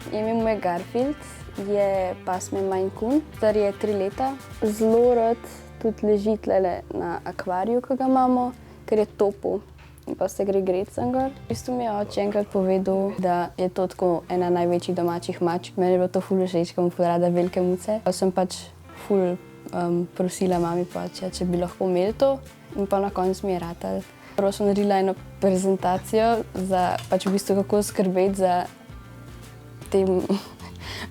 Ime mu je Garfield, je pasme Maine Coon, star je 3 leta. Zelo rad tudi leži tlele na akvariju, ki ga imamo, ker je topel in pa se gre gret sem gor. V bistvu mi je oče enkrat povedal, da je to tako ena največjih domačih mačk. Meni je bilo to ful všeč, ker imam ful rada velike muce. Pa sem pač ful prosila mami pa oče, če bi lahko imeli to in pa na koncu mi je ratalo. Prvo sem naredila eno prezentacijo za pač v bistvu kako skrbeti za te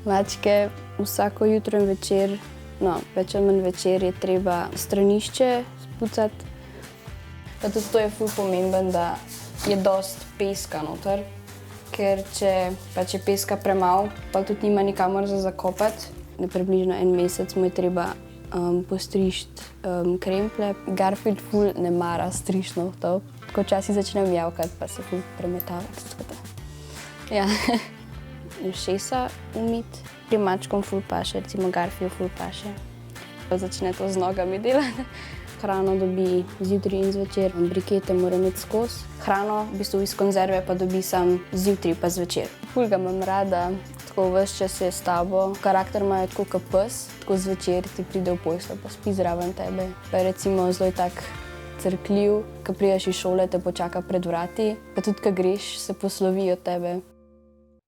mačke. Vsako jutro in večer, no, več ali manj večer je treba stranišče spucati. Pa tudi to je ful pomembno, da je dosti peska noter, ker če pač je peska premalo, pa tudi nima nikamor za zakopati. Na približno 1 mesec mu je treba postriči kremplje. Garfield ful ne mara striči nohtov, tako včasih začne mjavkati pa se ful premetavati. Ja. Ušesa umiti. Pri mačkom ful paše, recimo Garfield ful paše. Začne to z nogami delati. Hrano dobi zjutraj in zvečer, brikete mora imeti skozi. Hrano v bistvu iz konzerve pa dobi samo zjutraj pa zvečer. Ful ga imam rada, tako ves čas je s tabo. Karakter ima tako kot pes, tako zvečer ti pride v posteljo pa spi zraven tebe. Pa je recimo zelo tak crkljiv, ko prideš iz šole, te počaka pred vrati, pa tudi ko greš, se poslovi od tebe.